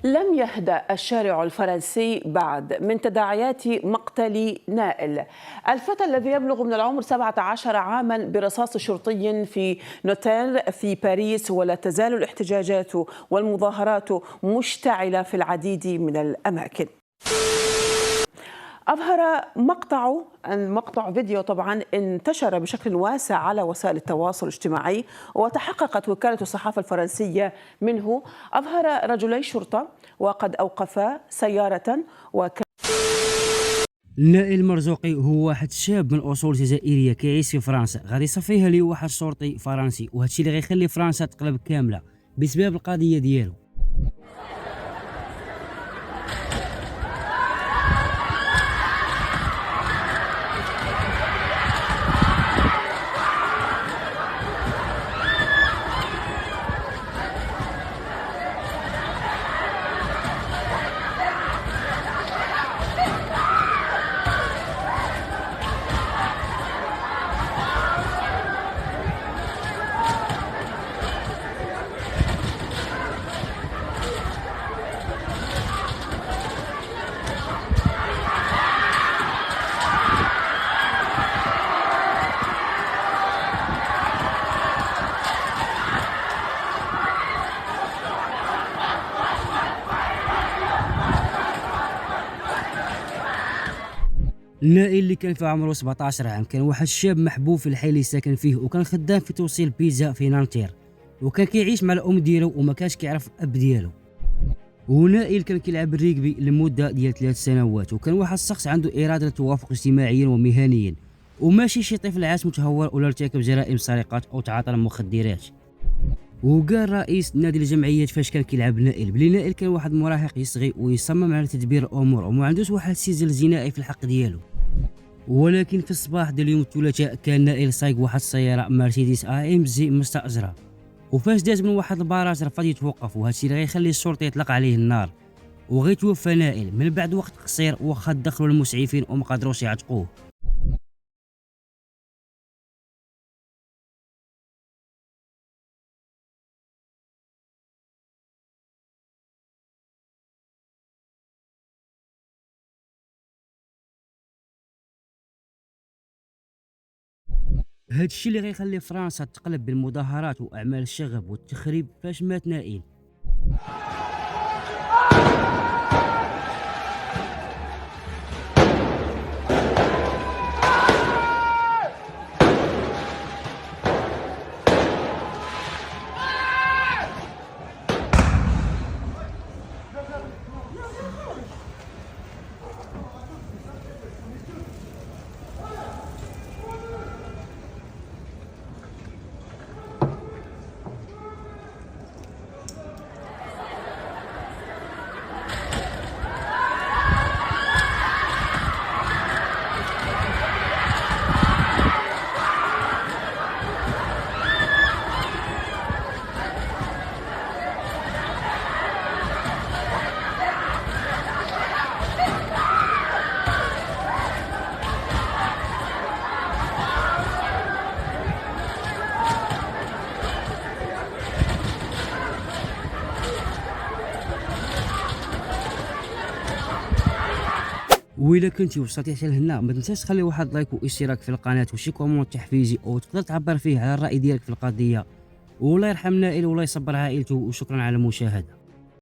لم يهدأ الشارع الفرنسي بعد من تداعيات مقتل نائل. الفتى الذي يبلغ من العمر 17 عاما برصاص شرطي في نوتيل في باريس، ولا تزال الاحتجاجات والمظاهرات مشتعلة في العديد من الأماكن. أظهر مقطع فيديو طبعا انتشر بشكل واسع على وسائل التواصل الاجتماعي، وتحققت وكالة الصحافة الفرنسية منه. أظهر رجلي شرطة وقد أوقفا سيارة نائل مرزوقي هو واحد شاب من اصول جزائريه كيعيش في فرنسا، غادي يصفيها ليه واحد شرطي فرنسي، وهذا الشيء اللي غيخلي فرنسا تقلب كامله بسبب القضيه ديالو. نائل اللي كان في عمره 17 عام كان واحد الشاب محبوب في الحي اللي ساكن فيه، وكان خدام في توصيل بيتزا في نانتير، وكان كيعيش مع الام ديالو وما كانش كيعرف الاب ديالو. ونائل كان كيلعب الريكبي لمده ديال 3 سنوات، وكان واحد الشخص عنده اراده للتوافق اجتماعيا ومهنيا، وماشي شي طفل عاش متهور ولا ارتكب جرائم سرقات او تعاطى المخدرات. وقال رئيس نادي الجمعيات فاش كان كيلعب نائل بلي نائل كان واحد المراهق يصغي ويصمم على تدبير الامور وما عندوش واحد السجل جنائي في الحق ديالو. ولكن في الصباح ديال يوم الثلاثاء كان نائل سايق واحد السياره مرسيدس ام جي مستاجره، وفاش داز من واحد الباراج رفض يتوقف، وهذا الشيء اللي غيخلي الشرطه يطلق عليه النار، وغيتوفى نائل من بعد وقت قصير، واخا دخلوا المسعفين وما قدروش يعتقوه. هاد الشيء اللي غيخلي فرنسا تقلب بالمظاهرات واعمال الشغب والتخريب فاش مات نائل. وإلا كنتي وصلتي حتى لهنا ما تنساش تخلي واحد لايك واشتراك في القناه وشي كومونت تحفيزي، او تقدر تعبر فيه على الراي ديالك في القضيه. والله يرحم نائل والله يصبر عائلته، وشكرا على المشاهده.